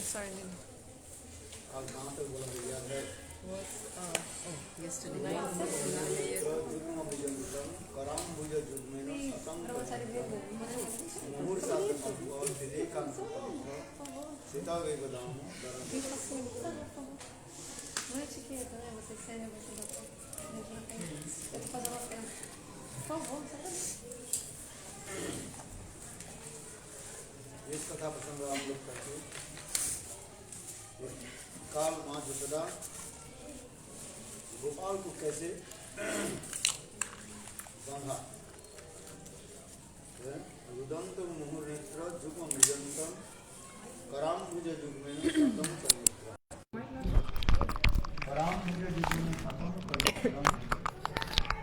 sorry. Yesterday night. Não é etiqueta, né? Você serve, você dá eu vou fazer uma pergunta. Por favor, इस कथा प्रसंग हम लोग करते काल माँ यशोदा गोपाल को कैसे बांधा रुदंत मुहुर नेत्र जुग्म निजंतम कराम भुज जुग्मेन सतम कन्यत्र कराम भुज जुग्मेन सतम कन्यत्रम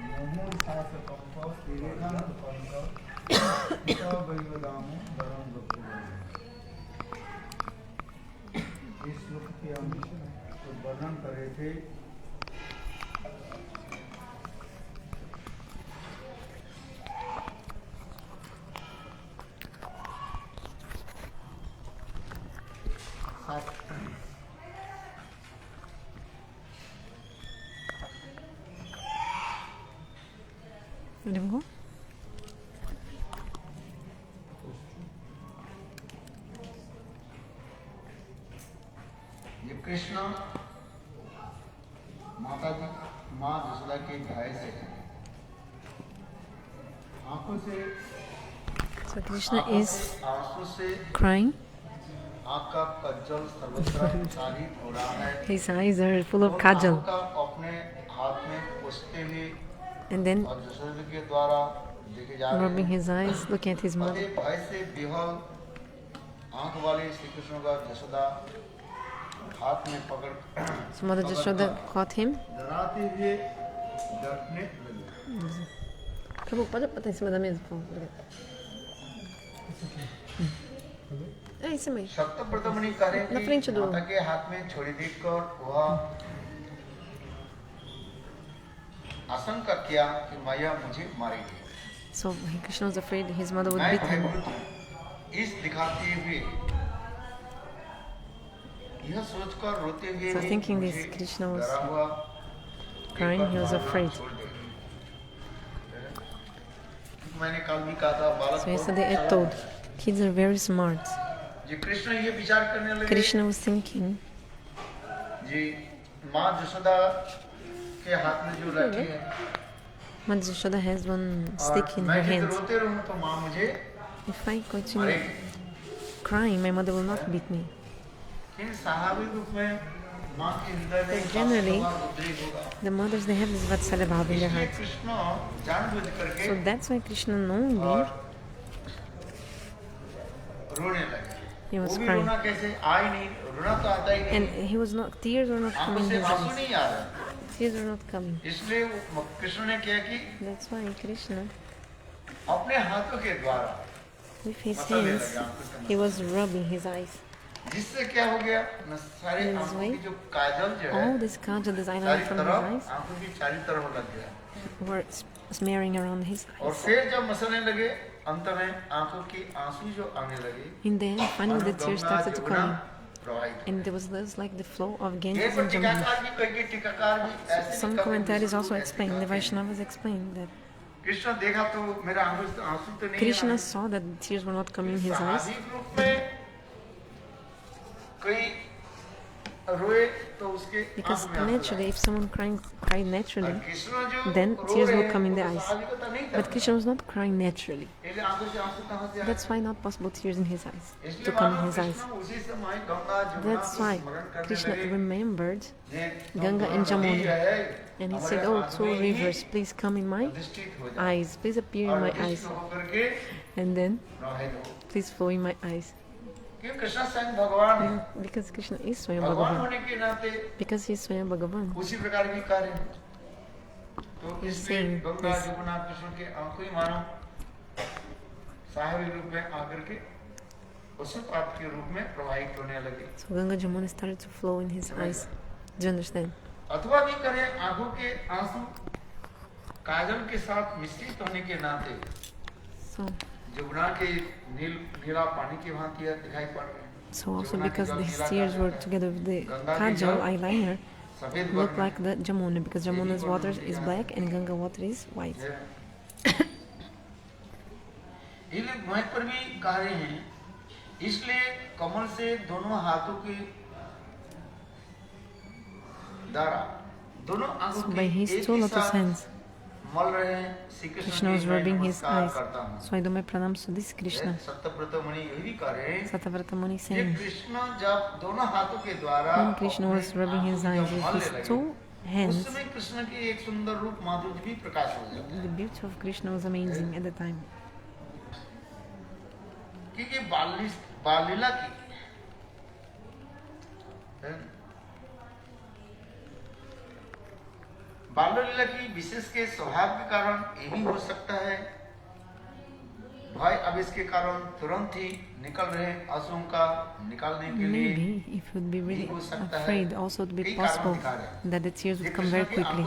मुहुर सास कंप तिरेखान कंप पिता वैवदामो दरम गोपुर। इस श्लोक के हम वर्णन कर रहे थे 그리고 ये कृष्ण माता जी माँ यशोदा के भय से आंखों से So Krishna is crying. आँख का कज्जल सर्वत्र चारित हो रहा है। His eyes are full of kajal. अपने हाथ में पोंछते हुए And then और यशोदा के द्वारा देखे जा रहे rubbing हैं। his eyes, looking at his mother. भय से विह्वल आँख वाले श्री कृष्ण का यशोदा हाथ में पकड़ So Mother Yashoda caught him. डराते हुए डरने लगे। Prabhu, pode botar em cima da mesa, por favor. É isso mesmo. सत्य प्रदमनी करे Na frente do... माता के हाथ में छोड़ी देखकर वह आशंका किया कि माया मुझे मारेगी। So Krishna was afraid his mother would मैं beat him. इस दिखाते हुए यह सोचकर रोते हुए So thinking this, Krishna was crying, he was afraid. मैंने कल भी कहा था बालक So yesterday I told, kids are very smart. जी कृष्ण ये विचार करने लगे Krishna was thinking, जी माँ यशोदा के हाथ में जो लाठी है Mother Yashoda has one stick in her hand. रोते रहूं तो माँ मुझे If I continue crying, my mother will not beat me. इन स्वाभाविक रूप में माँ के हृदय में But generally, उद्रेक होगा the mothers, they have this Vatsala Bhava in their इसलिए hearts. कृष्ण जानबूझ करके So that's why Krishna knowingly, रोने लगे he was वो भी crying. रोना कैसे आ ही नहीं रोना तो आता ही And नहीं he was not, tears were not आंखों coming in से his आंसू eyes. नहीं आ रहा Tears were not coming. इसलिए कृष्ण ने किया कि That's why Krishna, अपने हाथों के द्वारा with his hands, he was rubbing his eyes. जिससे क्या हो गया न सारे In this आंखों way, की जो काजल जो है all this kajal, this Chari eyeliner from his तरफ eyes, आंखों की चारी तरफ लग गया were smearing around his और eyes. फिर जब मसलने लगे अंत में आंखों की आंसू जो आने लगे In the end, finally the tears started to come. प्रवाहित And there was this like the flow of ये Ganges पर and Jamuna. टीकाकार भी कई टीकाकार भी ऐसे Some भी कभी commentaries दूसरों also को ऐसे explain, the दिखाते हैं। Vaishnavas explain that कृष्ण देखा तो मेरा आंसू तो नहीं Krishna uh saw that the tears were not coming in his eyes. स्वाभाविक रूप में कोई रोए तो उसके Because आंखों में आंसू naturally, if someone cried naturally, आए। कृष्ण जो then रो tears रहे will हैं, come in वो the तो eyes. स्वाभाविकता नहीं था। But Krishna was not crying naturally. इसलिए आंखों से आंसू कहाँ से आए? That's why not possible tears in his eyes, इसलिए to come in मानो his eyes. कृष्ण उसी समय गंगा जमुना That's को why स्मरण करने Krishna लगे। remembered ये Ganga and नदी Jamuna. है, And he हमारे said, oh, हाथ two में ही rivers, please come in my अधिष्ठित हो जाए। eyes. Please appear in और my अधिष्ठित eyes. होकर के And then, प्रवाहित हो। please flow in my eyes. क्योंकि कृष्ण स्वयं भगवान है। Because Krishna is Swayam भगवान Bhagavan. होने के नाते Because he is Swayam Bhagavan. उसी प्रकार की कार्य है। तो He's इसलिए saying गंगा this. जमुना कृष्ण के आंखों ही मानो स्वाभाविक रूप में आकर के उष्णपात के रूप में प्रवाहित होने लगे। So Ganga Jamuna started to flow in his eyes. Do you understand? अथवा भी करें आंखों के आंसू काजल के साथ मिश्रित होने के नाते So, जमुना के नीला पानी की भांति दिखाई पड़ रहे हैं। So also because these tears were together with the kajal eyeliner, look like the Jamuna, because Jamuna's water is black and Ganga water is white. ये लोग महक पर भी कह रहे हैं, इसलिए कमल से दोनों हाथों के द्वारा दोनों आंखों So by his two lotus hands, मल रहे हैं Shri Krishna Krishna was rubbing his eyes. करता हूँ. So I do my pranams to this Krishna. Satyavrat मुनि ये भी कह रहे हैं, Satavrata Muni ये saying, कृष्ण जब दोनों हाथों के द्वारा when Krishna was rubbing his eyes with his two hands, उस समय कृष्ण की एक सुंदर रूप माधुर्य भी प्रकाश हो जाता है. the beauty of Krishna was amazing at the time. कि ये बाल लीला की है. बाल लीला की विशेष के स्वभाव के कारण ये भी हो सकता है. भाई अब इसके कारण तुरंत ही निकल रहे आंसुओं का निकालने के लिए Maybe if you'd be really afraid, also it would be possible that the tears would come very quickly.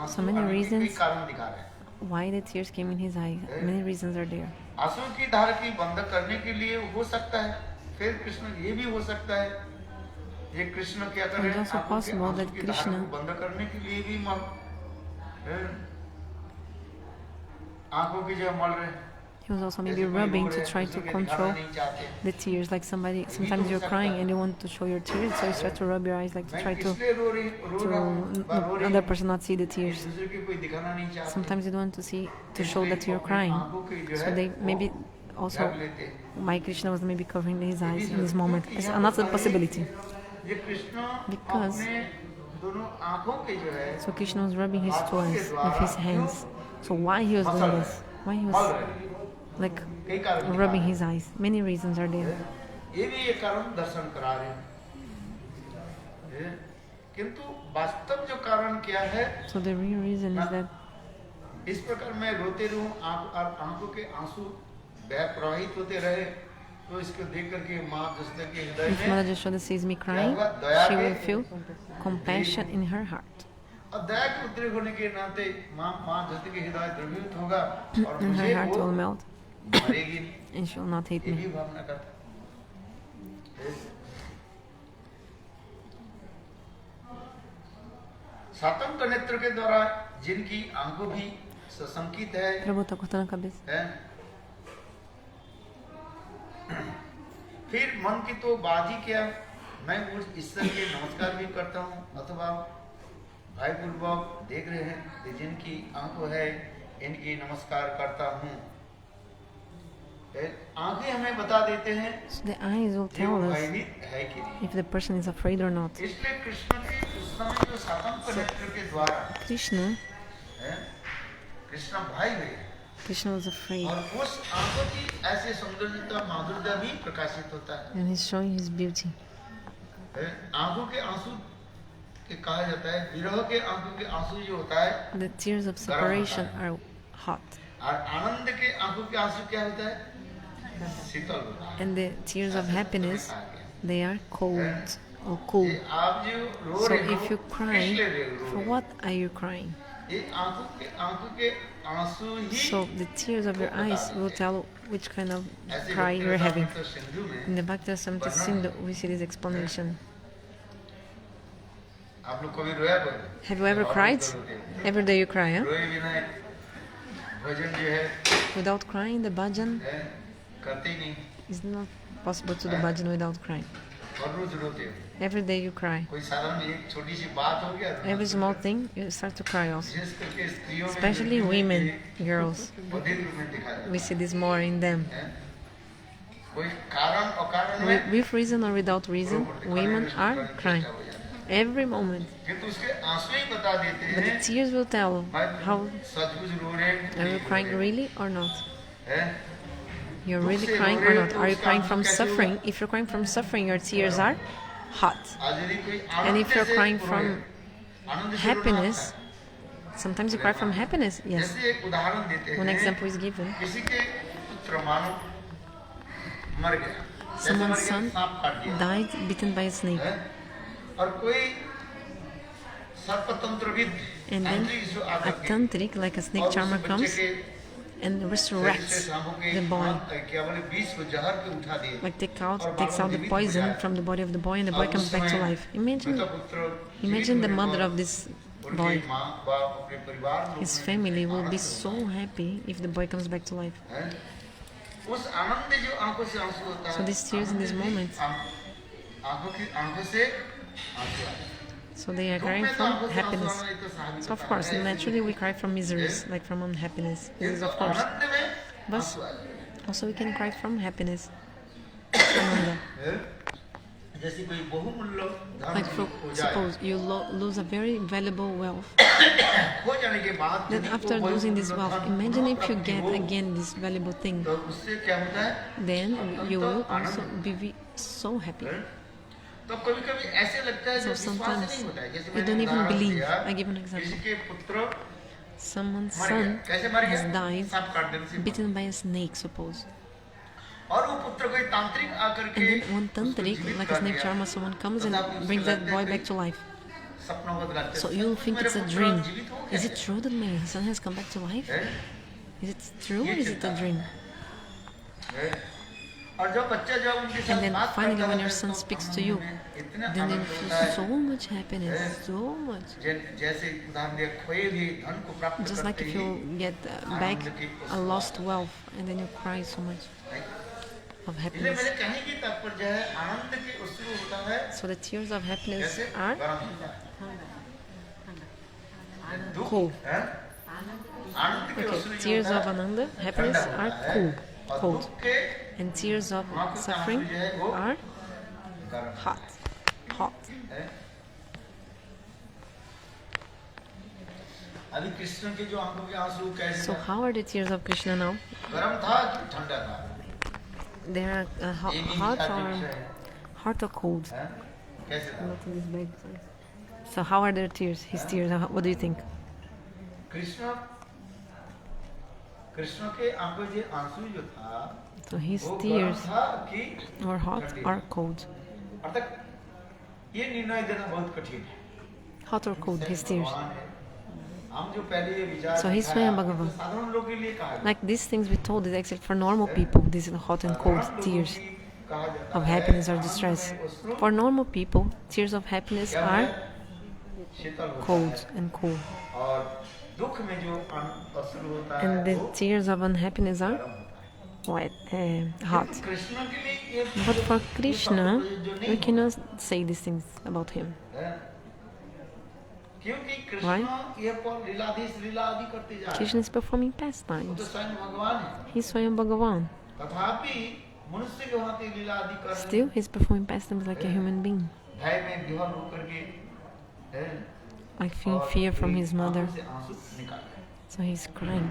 So many reasons why the tears came in his eyes. Many reasons are there. आंसुओं की धार की बंद करने के लिए हो सकता है. फिर कृष्ण ये भी हो सकता है, ये कृष्ण क्या कर रहे हैं, It's also possible that की धार Krishna- को बंद करने के लिए भी आंखों की जो मल रहे हैं. He was also maybe rubbing to try to control the tears. Like sometimes you're crying and you want to show your tears, so you try to rub your eyes, like to try to another person not see the tears. Sometimes you don't want to show that you're crying. So they maybe also, my Krishna was maybe covering his eyes in this moment. It's another possibility. Because so Krishna was rubbing his two eyes with his hands. So why he was doing this? Why he was like rubbing his eyes? Many reasons are there. ये भी एक कारण दर्शन करा रहे हैं. किंतु वास्तव जो कारण क्या है, So the real reason is that इस प्रकार मैं रोते रहूं, आंखों के आंसू बह प्रवाहित होते रहे, तो इसको देख करके माँ जसोदा के हृदय if Mother Yashoda sees me crying, she will feel compassion in her heart. और दया के उद्रेक होने के नाते माँ जसोदा के हृदय द्रवीभूत होगा और And मुझे her heart वो will melt मरेगी नहीं. and she will not hate ये me. भी भावना करता. सातम का नेत्र के द्वारा जिनकी आंखों भी सशंकित है, Prabhu está cortando a cabeça. फिर मन की तो बात ही क्या, मैं उस ईश्वर के नमस्कार भी करता हूँ, अथवा भाई पूर्वक देख रहे हैं कि जिनकी आंखों है इनकी नमस्कार करता हूँ. आंखें हमें बता देते हैं So the eyes will कि वो tell us भयभीत है कि नहीं. if the person is afraid or not. इसलिए कृष्ण के उस समय जो सातम का नेत्र के द्वारा Krishna कृष्ण भाई हुए Krishna was afraid और उस आंखों की ऐसे सौंदर्यता माधुर्यता भी प्रकाशित होता है. and he's showing his beauty. आंखों के आंसू के कहा जाता है, विरह के आंखों के आंसू जो होता है, The tears of separation are hot और आनंद के आंखों के आंसू क्या होता है, शीतल होता है. and the tears of happiness, they are cold or cool. आप जो रो So रहे हो, if you किस cry, लिए रो रहे for हो? what are you crying? ये आंखों के आंसू ही So the tears of your eyes will tell which kind of ऐसे cry भक्ति you're having. रसामृत सिंधु में In the Bhakti-rasamrita Sindhu, we see this explanation. आप लोग कभी रोया करो? Have you ever cried? Every day you cry, huh? रोए बिना भजन जो है Without crying, the bhajan करते ही नहीं, is not possible to do bhajan without crying. और रोज रोते हो. Every day you cry. कोई साधारण एक छोटी सी बात हो गया, Every small thing, you start to cry also. विशेष करके स्त्रियों में Especially women, girls. बधिर रूप में दिखाया जाता We see this more in them. है. कोई कारण अकारण में With reason or without reason, women are crying. Every moment. किंतु उसके आंसू ही बता देते But the हैं tears will tell how सचमुच रो रहे हैं are you crying really or not. हैं. You're really crying or not. Are you crying from suffering? If you're crying from suffering, your tears are hot. आज यदि कोई And if you're आनंद से crying row from रहे हैं, आनंद से रोना happiness, आता है. sometimes you cry from happiness. Yes. जैसे एक उदाहरण देते One हैं, example is given. किसी के पुत्र मानो मर गया, जैसे मर Someone's गया, son सांप काट दिया, died bitten by a snake. हैं? और कोई सर्पतंत्रविद And then तांत्रिक जो आकर a के tantric, like a और snake उस charmer, बच्चे comes के and resurrects the boy. Like takes out the poison from the body of the boy, and the boy comes back to life. Imagine the mother of this boy. His family will be so happy if the boy comes back to life. So these tears in this moment, so they are crying from happiness. So of course, naturally we cry from miseries, like from unhappiness. This is of course. But also we can cry from happiness. Ananda. Like suppose you lose a very valuable wealth. Then after losing this wealth, imagine if you get again this valuable thing. Then you will also be so happy. So sometimes you don't even believe. I give an example. Someone's son has died, bitten by a snake, suppose. And then one tantric, like a snake charmer, someone comes and brings that boy back to life. So you'll think it's a dream. Is it true that my son has come back to life? Is it true or is it a dream? And then finally when your son speaks to you, then you feel so much happiness, so much. Just like if you get back a lost wealth and then you cry so much of happiness. So the tears of happiness are cool. Okay, tears of Ananda, happiness are cold. And tears of suffering are hot. So how are the tears of Krishna now? They are hot or cold? So how are their tears? His tears? What do you think? So his tears are hot or cold? Hot or cold, his tears. So he's Swayam Bhagavan. Like these things we told is actually for normal people. These are hot and cold tears of happiness or distress. For normal people, tears of happiness are cold and cool. And the tears of unhappiness are hot. But for Krishna, we cannot say these things about him. Why? Krishna is performing pastimes. He's Swayam Bhagavan. Still, he's performing pastimes like a human being. Like feeling fear from his mother. So he's crying.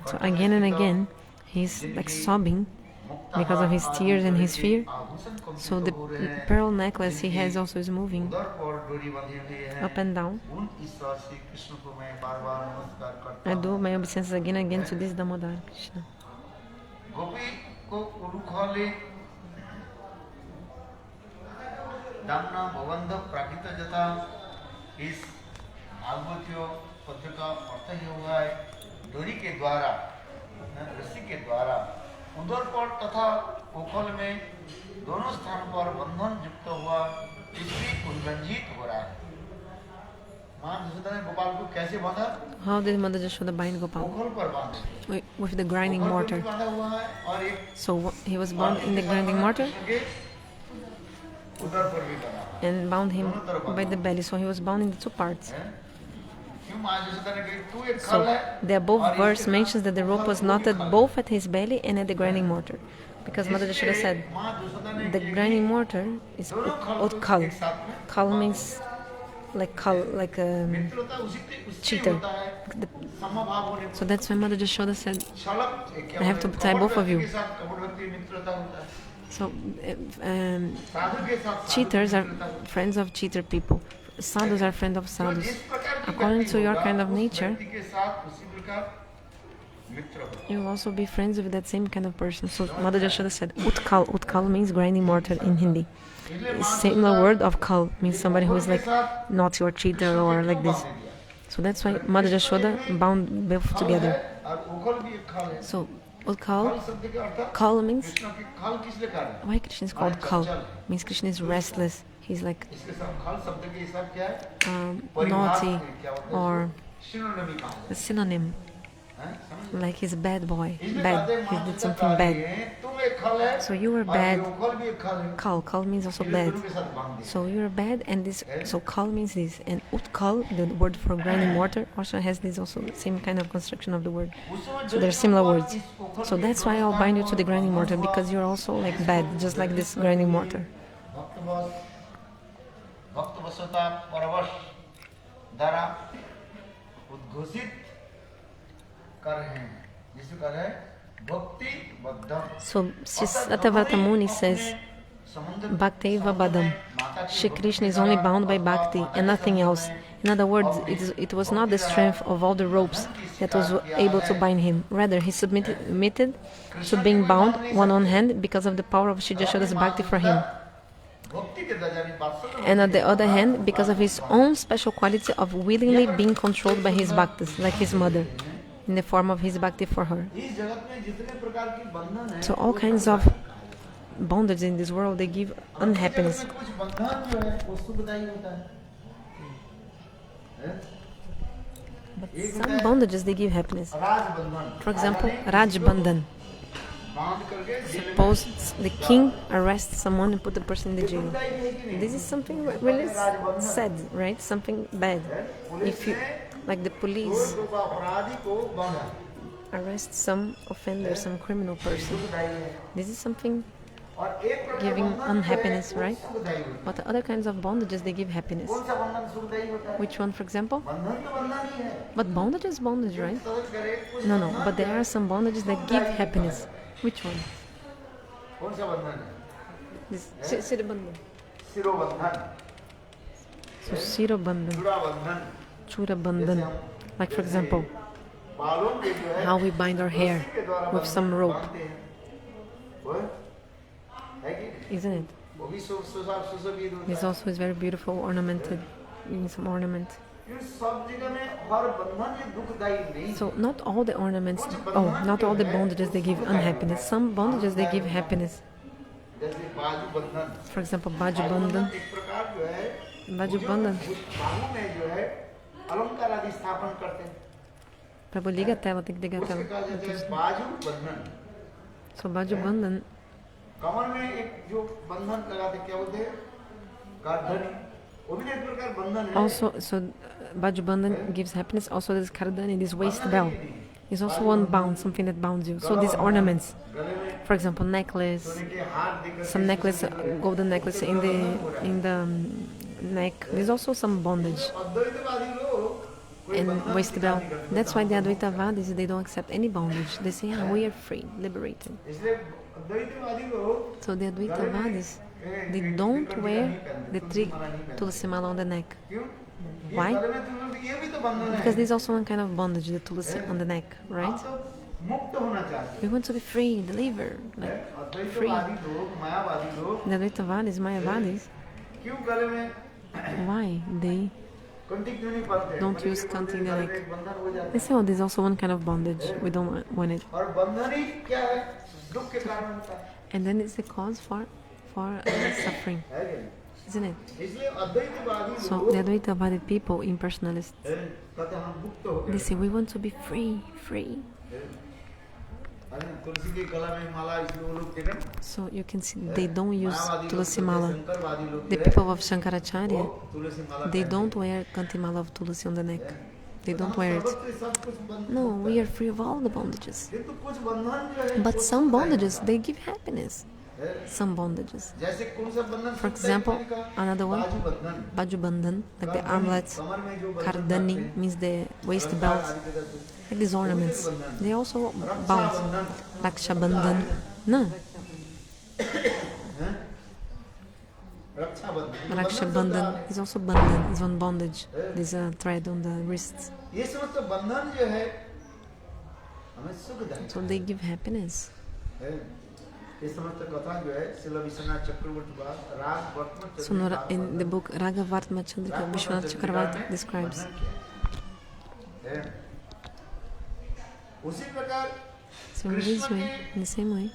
So again and again, he's like sobbing because of his tears and his fear. So the pearl necklace he has also is moving up and down. I do my obeisances again and again to this Damodar Krishna. दामना भवंध प्राकृत जथा इस भागवतियों पत्र का अर्थ ही हुआ है डोरी के द्वारा रस्सी के द्वारा उदर पर तथा ओखल में दोनों स्थान पर बंधन युक्त हुआ इसलिए उल्लंघित हो रहा है। मां यशोदा ने गोपाल को कैसे बांधा? How did Mother Yashoda bind Gopal? ओखल पर बांधे with the grinding mortar. So he was bound in the grinding mortar and bound him by the belly, so he was bound in the two parts. So the above verse mentions that the rope was knotted both at his belly and at the grinding mortar, because Mother Yashoda said the grinding mortar is utkal. Kal means like a cheater. So that's why Mother Yashoda said, I have to tie both of you. So cheaters are friends of cheater people. Sadhus are friends of sadhus. According to your kind of nature, you will also be friends with that same kind of person. So Mother Yashoda said, Utkal. Utkal means grinding mortar in Hindi. similar word of kal, means somebody who is like naughty or cheater or like this. So that's why Mother Yashoda bound both together. So kal means, why Krishna is called kal? Means Krishna is restless. He's like naughty, or a synonym. Like he's a bad boy, bad, he did something bad. So you were bad. Kal means also bad. So you're bad, and this, so kal means this. And utkal, the word for grinding mortar, also has this also same kind of construction of the word. So they're similar words. So that's why I'll bind you to the grinding mortar, because you're also like bad, just like this grinding mortar. So Satyavrata Muni says, Bhakteva Badam. Shri Krishna is only bound by bhakti and nothing else. In other words, it was not the strength of all the ropes that was able to bind him. Rather, he submitted to being bound one hand because of the power of Shri Yashoda's bhakti for him. And on the other hand, because of his own special quality of willingly being controlled by his bhaktas, like his mother, in the form of his bhakti for her. So all kinds of bondage in this world, they give unhappiness. But some bondages, they give happiness. For example, Raj Bandhan. Suppose the king arrests someone and put the person in the jail. This is something really sad, right? Something bad. If you, like the police arrest some offender, some criminal person, this is something giving unhappiness, right? But the other kinds of bondages, they give happiness. Which one, for example? But bondage is bondage, right? No, but there are some bondages that give happiness. Which one? This Sirobandhan. So Sirobandhan, Churabandhan. Like for example, how we bind our hair with some rope. Isn't it? This also is very beautiful, ornamented, in some ornament. So not all the ornaments, not all the bondages, they give unhappiness. Some bondages, they give happiness. For example, Baju Bandhan. Baju Bandhan. Prabhu, liga a tela, tem que ligar a tela. So Baju Bandhan. Also, so Baju Bandhan gives happiness. Also, this Kardani, this waist belt, is also one bound, something that bounds you. So these ornaments, for example, necklace, some necklace, golden necklace in the neck. There's also some bondage. And waist belt. That's why the Advaitavadis, they don't accept any bondage. They say, we are free, liberated. So the Advaitavadis, they don't wear the Tulasi mala on the neck. Why? Because there's also one kind of bondage, the Tulasi on the neck, right? We want to be free, delivered, like free. The Advaitavadis, Mayavadis, why? They don't use kanti in the neck. They say, there's also one kind of bondage. We don't want it. And then it's the cause for suffering, isn't it? So the Advaitavadi people, impersonalists, they say, we want to be free. So you can see they don't use Tulasi mala. The people of Shankaracharya, they don't wear kanti mala of Tulasi on the neck. They don't wear it. No, we are free of all the bondages. But some bondages, they give happiness. Some bondages. For example, another one, Baju Bandhan, like the armlets. Kardani means the waist belt. Like these ornaments. They also bound. Raksha Bandhan. No. Raksha Bandhan is also bandhan, is one bondage. There's a thread on the wrists. So they give happiness. So in the book Ramacandra, Vishwanath Chakravarti describes. So in this way, in the same way,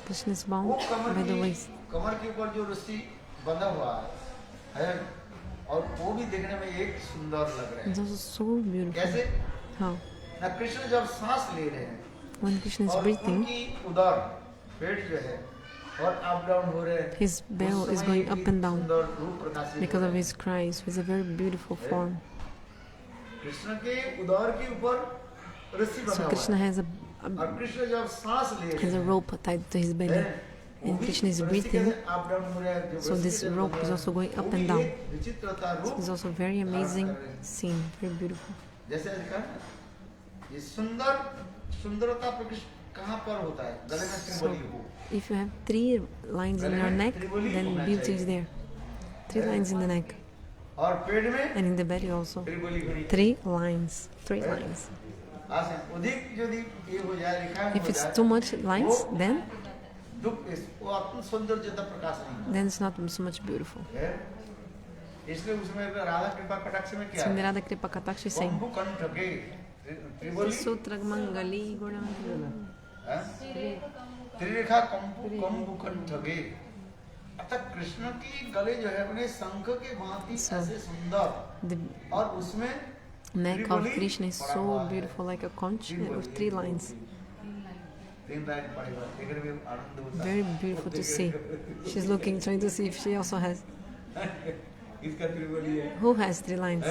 Krishna is bound by the waist. It's also so beautiful. How? When Krishna is breathing, his belly is going up and down because of his cries. It's a very beautiful form. So Krishna has a rope tied to his belly, and Krishna is breathing. So this rope is also going up and down. So it's also a very amazing scene, very beautiful. So if you have 3 lines in your neck, then beauty is there. 3 lines in the neck. And in the belly also. 3 lines. 3 lines. If it's too much lines, then it's not so much beautiful. So in the Radha Kripa Katakshi is saying, Sutra Mangali Gurana. त्रिरेखा कंबु कंठगे अतः कृष्ण की गले जो है अपने शंख के भांति ऐसे सुंदर और उसमें neck of Krishna is so beautiful, like a conch with 3 lines. Very beautiful to see. She's looking, trying to see if she also has. Who has 3 lines?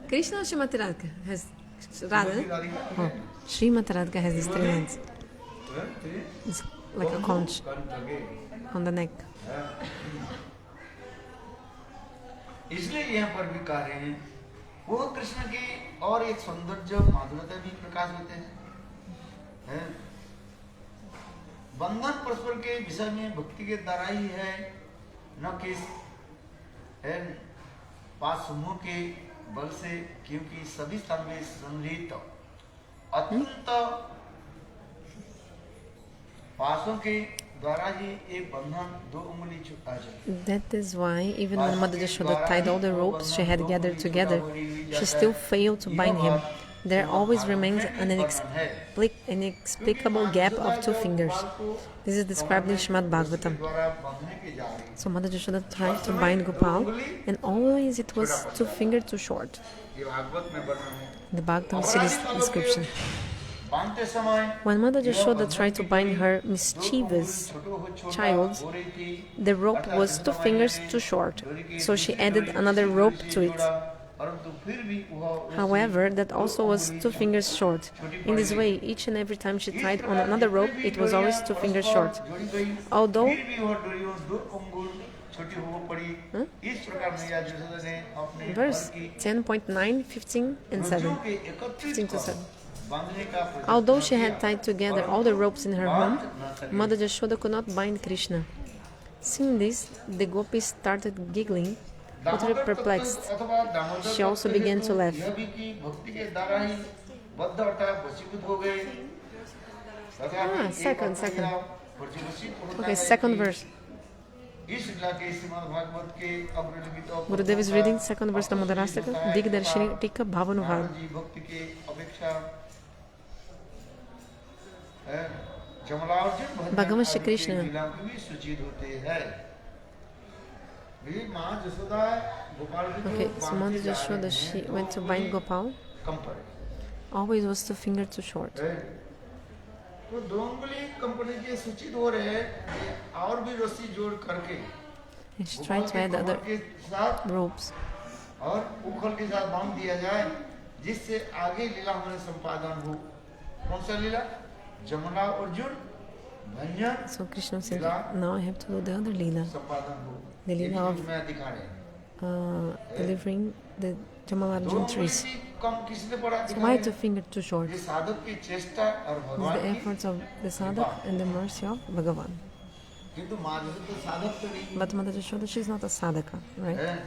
Krishna or Srimati Radhika has Radha? Oh, Srimati Radhika has these 3 lines. It's like a conch on the neck. इसलिए यहाँ पर भी कह रहे हैं वो कृष्ण की और एक सौंदर्य माधुर्यता भी प्रकाश होते हैं। बंधन परस्पर के विषय में भक्ति के द्वारा ही है, न कि पांच समूह के बल से, क्योंकि सभी स्थान में संग्रहित अत्यंत पासों के द्वारा ही एक बंधन 2 उंगली छूटा जाए। That is why even when Mother Yashoda tied all the ropes she had gathered together, she still failed to bind him. There always remains an inexplicable gap of 2 fingers. This is described in Srimad Bhagavatam. So Mother Yashoda tried to bind Gopal, and always it was 2 fingers too short. The Bhagavatam see this description. When Mother Yashoda tried to bind her mischievous child, the rope was 2 fingers too short, so she added another rope to it. However, that also was 2 fingers short. In this way, each and every time she tied on another rope, it was always 2 fingers short. Although Verse 10.9, 15 and 7. 15 to 7. Although she had tied together all the ropes in her home, Mother Yashoda could not bind Krishna. Seeing this, the gopis started giggling, utterly perplexed. She also began to laugh. Second. Okay, second verse. Gurudev is reading second verse Damodarashtaka, Damodarashtaka, Tika Bhavanubhava. Bhagavan Shri Krishna. Okay, so Mother Yashoda, she went to bind Gopal. Always was 2 fingers too short. And she tried to add other ropes. So Krishna said, now I have to do the other Leela. The Leela of delivering the Jamalarjun trees. So why 2 fingers too short? It's the efforts of the sadhak and the mercy of Bhagavan. But Mother Yashoda, she is not a sadhaka, right?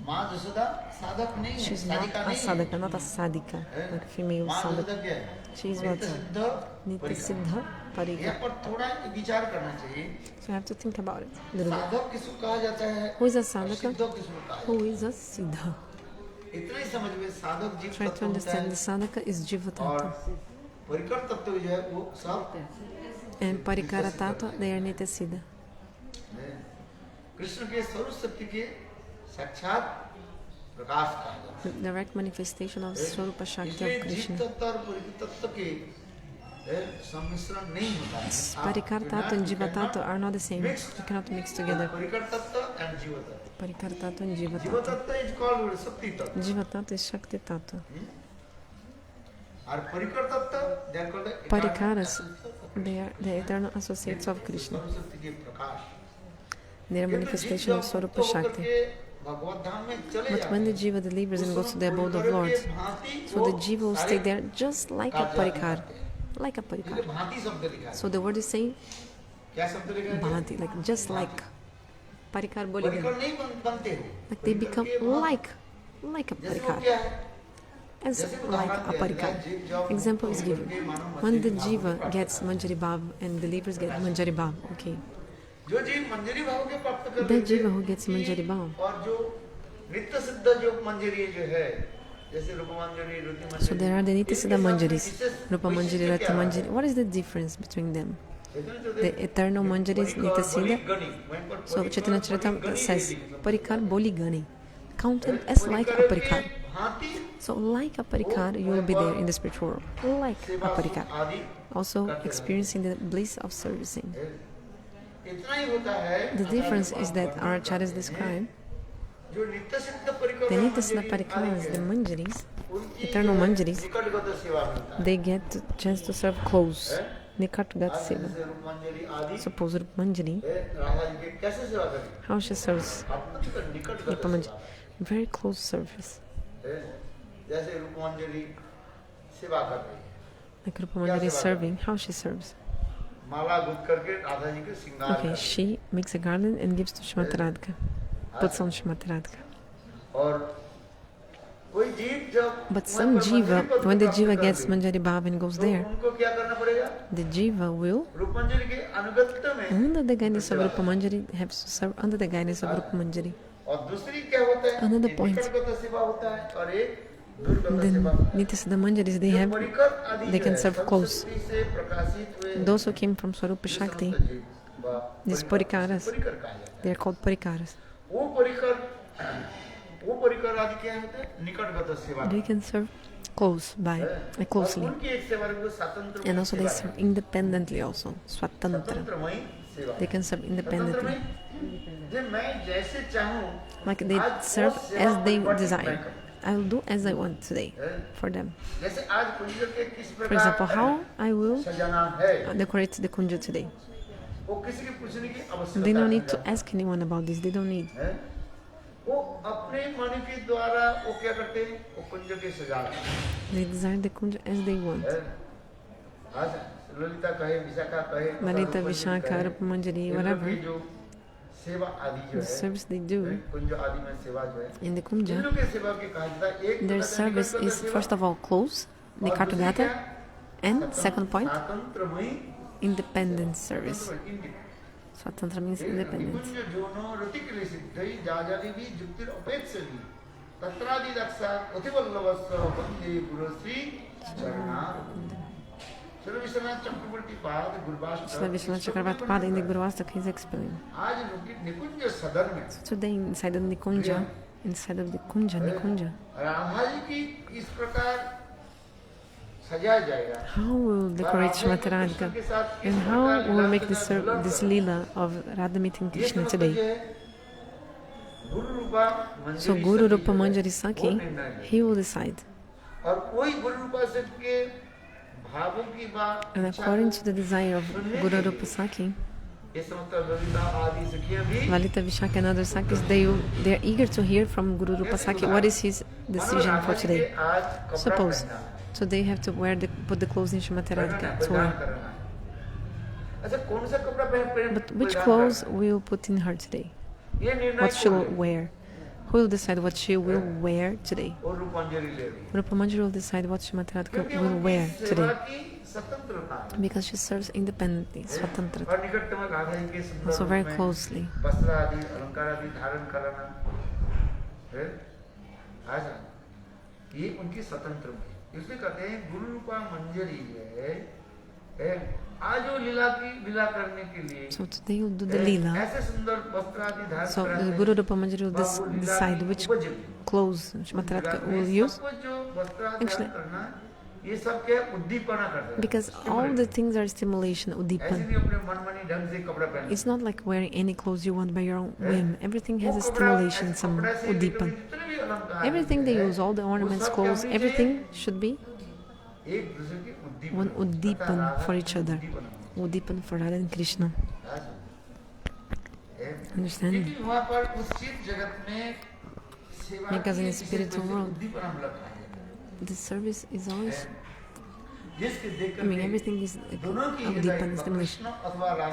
माँ यशोदा साधक नहीं है, She's not Sadhika a नहीं है। sadhaka, not a sadhika, like a female माँ Yashoda sadhaka. क्या है? She is what? Nitya Siddha यहाँ Parikara. पर थोड़ा विचार करना चाहिए। So you have to think about it a little bit. साधक किसको कहा जाता है? Who is a और sadhaka? सिद्ध किसको कहा Who जाता is a siddha? है? इतना ही समझ में साधक जीव Try तत्व to होता understand है the sadhaka is jiva और tattva. परिकर तत्व जो है वो सब And parikara tattva, they are nitya siddha. Krishna के स्वरूप शक्ति के साक्षात प्रकाश कहा जाता The direct manifestation of Swarupa है। Shakti इसलिए of जीव Krishna. तत्व और परिकर तत्व के सम्मिश्रण नहीं होता है। Parikara tattva and jiva tattva are not the same. You cannot mix together. परिकर तत्व एंड जीव तत्व। Parikara tattva and jiva जीव tattva. तत्व इज कॉल्ड शक्ति तत्व Jiva tattva is Shakti tattva. और परिकर तत्व they are called Parikaras, they are the eternal associates of Krishna. स्वरूप शक्ति के प्रकाश। They are manifestation of Swarupa Shakti. भगवत धाम में चले But when the jiva delivers and goes to the abode of Lord, so the jiva will stay there just like a parikar. Like a parikar. भांति शब्द लिखा है। So the word is saying क्या शब्द लिखा है? bhanti, like just like. Parikar परिकर boligan. नहीं बनते हो। Like they become like a जैसे वो parikar. क्या है? As like a parikar. Example is given. When the jiva gets manjari-bhava and delivers get manjari-bhava, okay. जो जीव मंजरी भाव के प्राप्त कर The jiva who gets manjari-bhava. और जो नित्य सिद्ध जो मंजरी जो है जैसे रूप मंजरी रुति मंजरी So there are the Nitya Siddha Manjaris, Rupa Manjari, Rati Manjari. What is the difference between them? The eternal Manjari is Nitya Siddha. So Chaitanya Charitamrita says, Parikar boli gani, counted as like a parikar. So like a parikar, you will be there in the spiritual world, like a parikar. Also experiencing the bliss of servicing. The difference is that our acharyas describe जो नित्य सिद्ध परिकर the Nitya Siddha parikaras, the Manjaris, eternal Manjaris, निकटगत सेवा मिलता है। they get the chance to serve close. Nikatgat Seva. जैसे रूप मंजरी आदि Suppose Rupa Manjari, Radha ji के कैसे सेवा करें? how she serves अत्यंत निकटगत Rupa सेवा। Manjari. Very close service. जैसे रूप मंजरी सेवा कर रही है। Like Rupa Manjari is serving, how she serves. Mala Guth करके राधा जी के श्रृंगार Okay, she makes a garland and gives to Srimati Radhika. Puts on Srimati Radhika. और कोई जीव जब But some jiva, when the jiva gets manjari-bhava and goes there, उनको क्या करना पड़ेगा? the jiva will, रूप मंजरी के अनुगत्य में under the guidance of Rupa Manjari, have to serve under the guidance of Rupa Manjari. और दूसरी क्या होता है? Another एक point. निकटगत सेवा होता है और एक दूरगत The सेवा होता है। Nitya Siddha Manjaris, they have, परिकर आदि they जो can है, serve सब close. शक्ति से प्रकाशित हुए Those who came from Swarupa Shakti, these parikaras, परिकर कहा जाता है। they are called parikaras. वो परिकर आदि क्या होते हैं? निकटगत सेवा। They can serve close by, closely. और उनकी एक सेवा को स्वतंत्र And also they serve independently also, swatantra. स्वतंत्रमयी सेवा। They can serve independently. स्वतंत्रमयी मैं जैसे चाहूं Like they serve as they desire. I will do as I want today for them. जैसे आज कुंज के किस For example, प्रकार how I will सजाना है decorate the kunja today. वो किसी के पूछने की They आवश्यकता don't नहीं need to ask anyone about this. They don't need. है। वो अपने मन के द्वारा वो क्या करते हैं? वो कुंज के सजाते हैं। They desire the kunja as they want. आज ललिता कहे, विशाखा कहे, Lalita, Vishaka, Rupa Manjari, इन लोग whatever, की जो सेवा आदि जो the है, service they do कुंज आदि में सेवा जो है, in the इन kunja, लोग के सेवा के कहा जाता है एक their service is first of all close, the kartagata, and second point, स्वतंत्रमयी independent service. Swatantra means independence. निकुंज जोनो रतिक्रिय सिद्धि जाजादि भी जुक्तिर अपेक्षति तत्रादि दक्षा अतिवल्लभस्व वंदे गुरुश्री चरणारविंद। चलो विश्वनाथ चक्रवर्ती पाद गुरुवास So Vishwanath Chakravarti Pada in the Guruvastaka is explaining. आज निकुंज सदन में So today inside of the Nikunja, inside of the Kunja, Nikunja, Radha ji की इस प्रकार सजाया जाएगा। how will decorate Srimati Radhika and how will make this lila of Radha meeting Krishna today? So Guru Rupa Manjari Saki, he will decide. और कोई गुरु रूपा से के भावों की बात And according to the desire of Guru Rupa Saki, ये समस्त ललिता आदि सखियां भी Lalita, Vishaka and other Sakis, they are eager to hear from Guru Rupa Saki what is his decision for today. Suppose, so they have to put the clothes in Srimati Radhika to wear. अच्छा कौन सा कपड़ा पहन But which clothes will put in her today? ये निर्णय What she'll wear? Who will decide what she will wear today? और रूप मंजरी ले रही है Rupa Manjari will decide what Srimati Radhika क्योंकि will उनकी wear सेवा today की स्वतंत्रता है because she serves independently, Swatantrata, और निकटतम राधा जी के सुंदर also रूप very में closely. वस्त्र आदि अलंकार आदि धारण करना है ऐसा ये उनकी स्वतंत्र में इसलिए कहते हैं गुरु रूपा मंजरी है आज वो लीला करने के लिए So today you'll do the Leela. ऐसे सुंदर वस्त्र आदि धारण So the Guru Rupa Manjari will decide which clothes Srimati Radhika will use. जो वस्त्र आदि Actually, धारण करना ये सब क्या उद्दीपना करते हैं because all the things are stimulation, ऐसे uddipana. नहीं अपने मनमानी ढंग से कपड़ा पहनना It's not like wearing any clothes you want by your own whim. Everything has a stimulation, some uddipana. Everything they use, all the ornaments, clothes, everything should be एक दूसरे के one uddipana for each other. Uddipana for Radha and Krishna. Understand? लेकिन वहाँ पर उस चीज जगत में सेवा Because in की the spiritual world, उद्दीपना मिलता है the service is always, जिसके देख I mean, everything is uddipana, stimulation.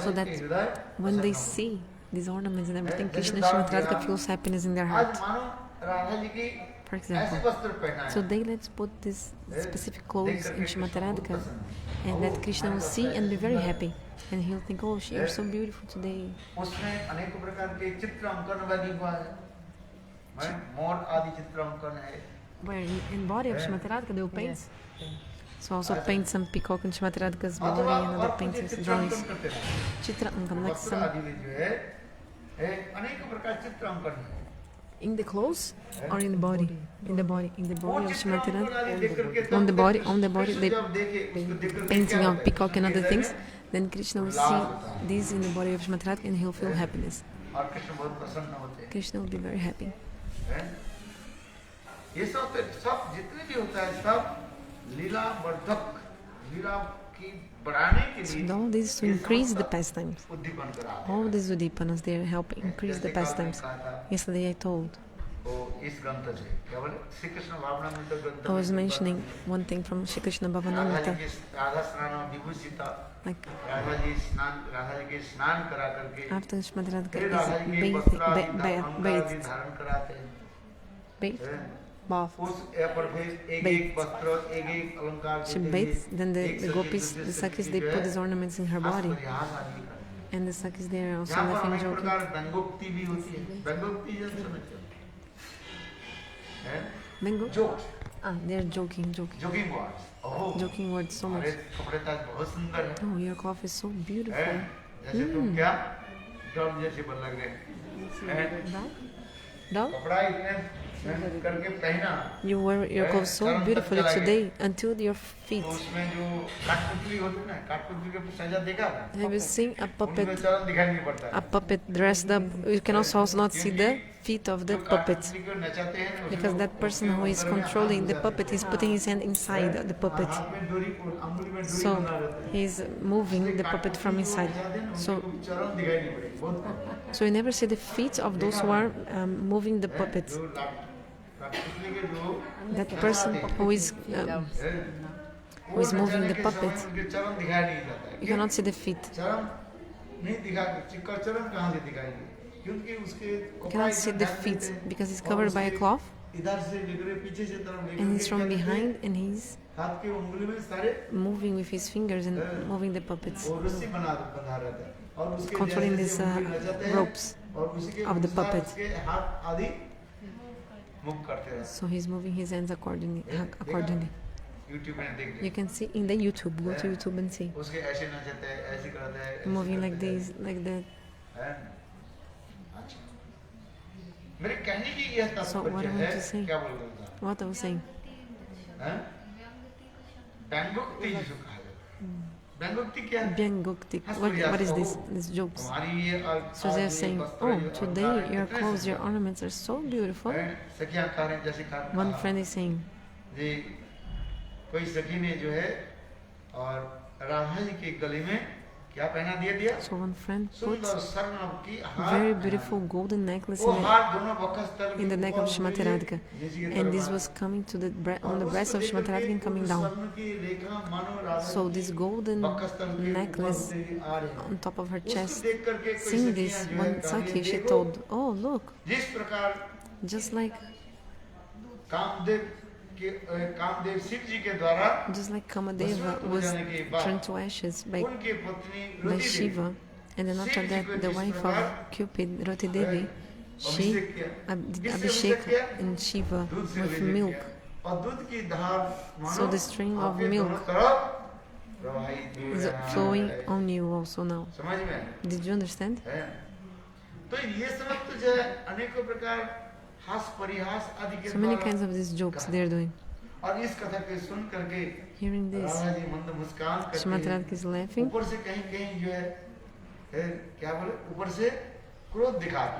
So that when they see these ornaments and everything, Krishna and Srimati Radhika feels happiness in their आज heart. मानो राधा जी की For ऐसे example, वस्त्र पहना so है they let's put this specific clothes in Srimati Radhika and let Krishna will see and be very happy. And he'll think, oh, she is so beautiful today. उसमें अनेक प्रकार के चित्र अंकन बनी हुआ है मोर आदि चित्र अंकन है Where in body of Srimati Radhika they will paint. So also paint some peacock in Srimati Radhika's body and other paintings, drawings. Chitra Ankam, like वस्त्र some आदि में जो है अनेक प्रकार चित्र अंकन है in the clothes or in the body? In the body वो of चित्र Srimati अंकन Radhika. आदि देख करके On the body, they जब देखे उसको देख करके painting क्या of होता है? peacock and other हृदय things. में Then Krishna will see these in the body of Srimati Radhika and he'll feel happiness. और कृष्ण बहुत प्रसन्न होते हैं Krishna will be very happy. ये सब जितने भी होता है सब लीला वर्धक लीला की बढ़ाने के So लिए all this to increase the pastimes. उद्दीपन करा All these udipanas, they help increase the pastimes. Yesterday I told, वो इस ग्रंथ से क्या बोले श्री कृष्ण भावनामृत ग्रंथ I was mentioning one thing from Shri Krishna Radha ji Bhavanamrita, के राधा स्नान विभूषित like राधा जी के स्नान करा करके after Srimati Radhika फिर राधा जी के is वस्त्र आदि अलंकार आदि bathed, धारण कराते हैं bathed, उस पर फिर एक वस्त्र एक अलंकार she bathes, then the gopis, the sakis, they put these ornaments in her body. And the sakis, they are also यहाँ पर laughing, अनेक joking. प्रकार व्यंगोक्ति भी होती है व्यंगोक्ति जब समझते हैं Mango? Joke They're joking. Joking words Joking words so much. अरे कपड़े तो आज बहुत सुंदर है Oh, your cloth is so beautiful. जैसे तुम क्या डॉल जैसे बन लग रहे हैं Dog? कपड़ा इतने करके पहना You wear your clothes so beautifully today until your feet. तो उसमें जो काठपुतली होती है ना काठपुतली के सजा देखा Have you seen a उनमें puppet? चरण दिखाई नहीं पड़ता A puppet dressed up. You can also not see the feet of the puppet. काठपुतली को नचाते हैं ना, Because that person who is controlling the puppet is putting his hand inside the puppet. हाथ में डोरी अंगुली में डोरी So बना रहता है he's moving the puppet from inside. So चरण दिखाई नहीं पड़ेगी बहुत so you never see the feet of those who are moving the puppet. जो काठपुतली के जो That person who is moving the puppet, उनके चरण दिखाई नहीं जाता है you cannot see the feet. चरण नहीं दिखा चिक्का चरण कहाँ से दिखाएंगे क्योंकि उसके You cannot see the feet because it's covered by a cloth इधर से लेकर पीछे से तरफ लेकर and he's from behind and he's हाथ के उंगली में सारे moving with his fingers and moving the puppets, वो रस्सी बंधा रहता है और उसके controlling जैसे these उंगली नचाते हैं ropes और उसी के of the अनुसार puppet. उसके हाथ आदि मूव करते रहते So he's moving his hands accordingly. हैं YouTube में देख You can see in the YouTube. Go to YouTube and see. उसके ऐसे नचाते हैं ऐसे करते हैं ऐसे Moving like करते हैं, this, like that. हैं? अच्छा मेरे कहने की यह So what तात्पर्य I want है to say, क्या बोल रहा था what I was saying, हैं? व्यंगोक्ति जिसको कहा जाता है व्यंगोक्ति क्या है Byangukti. What is this? These jokes. हमारी ये So they're saying, oh, today your clothes, your ornaments are so beautiful. सखियां कह रहे हैं जैसे कहा One friend is saying, जी कोई सखी ने जो है और राधा जी के गले में क्या पहना दिया so one friend put सुंदर स्वर्ण की very हार beautiful golden necklace वो in हार दोनों वक्षस्थल in the neck of Srimati Radhika. And this was coming to the on the breast of Srimati Radhika and coming down. स्वर्ण की रेखा मानो राधा So this golden वक्षस्थल के necklace ऊपर से आ रहे हैं on top of her उसको chest. देख करके कोई Seeing सखियां this, जो है one कह रही Sakhi, हैं, she देखो, told, oh look, जिस प्रकार Just like कामदेव शिव जी के द्वारा Kamadeva was turned to ashes by Shiva, and then after that the wife of Cupid, Rati Devi, she did Abhishek in Shiva with milk. So the stream of milk is flowing on you also now. Did you understand? So many kinds of these jokes they are doing. Hearing this, Srimati Radhika is laughing.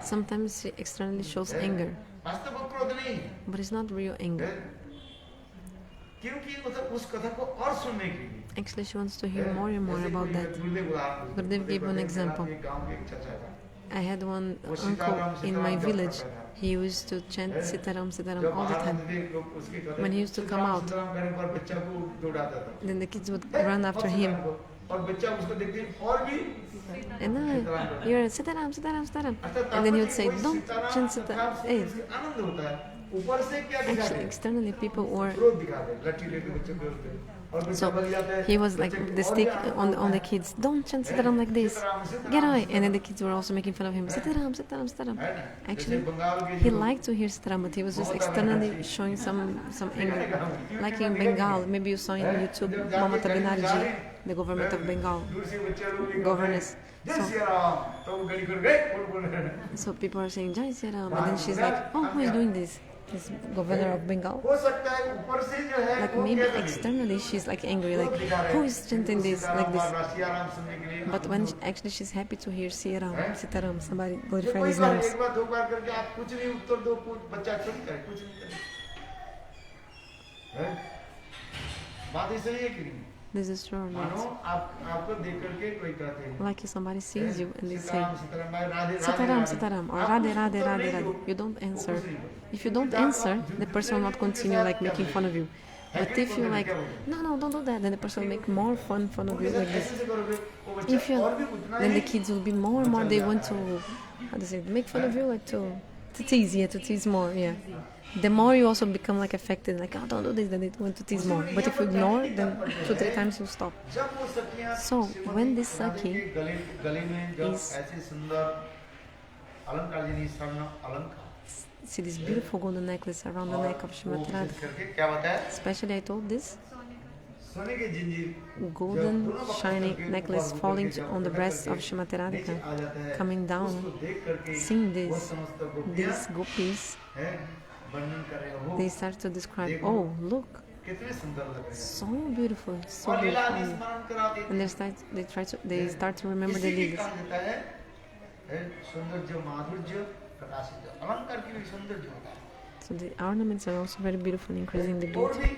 Sometimes she externally shows anger, but it's not real anger. Actually, she wants to hear more and more about that. Gurudev gave one example. I had one uncle in my village. He used to chant Sitaram, Sitaram all the time. When he used to come out, then the kids would run after him. And you're Sitaram, Sitaram, Sitaram. And then he would say, don't chant Sitaram. Hey. Actually, externally people were... So he was like the stick on the kids. Don't chant Sitaram like this. Get away. And then the kids were also making fun of him. Sitaram, Sitaram, Sitaram. Actually, he liked to hear Sitaram, but he was just externally showing some anger. Like in Bengal, maybe you saw in YouTube, Mamata Banerjee, the government of Bengal, governess. So people are saying Jai Sitaram, and then she's like, oh, who is doing this? This governor of Bengal. Like maybe externally she's like angry, like who is chanting this like this? But when actually she's happy to hear Sitaram, Sitaram, somebody glorify his names. This is true or not? Like if somebody sees you and they say Sitaram, Sitaram, or Radhe, Radhe, Radhe, Radhe. You don't answer. If you don't answer, the person will not continue like making fun of you. But if you like, no, don't do that, then the person will make more fun of you like this. If you, then the kids will be more and more, they want to, how to say, make fun of you, like to tease more, yeah. The more you also become like affected, like, oh, don't do this, then they want to tease more. But if you ignore, then 2-3 times you'll stop. So, when this Sakhi is... See this beautiful golden necklace around the neck of Srimati Radhika. Especially I told this golden shining necklace falling on the breast of Srimati Radhika, coming down, seeing this, these gopis, they start to describe, oh, look, so beautiful, so beautiful. And they start to remember the leaders. So the ornaments are also very beautiful, increasing the beauty.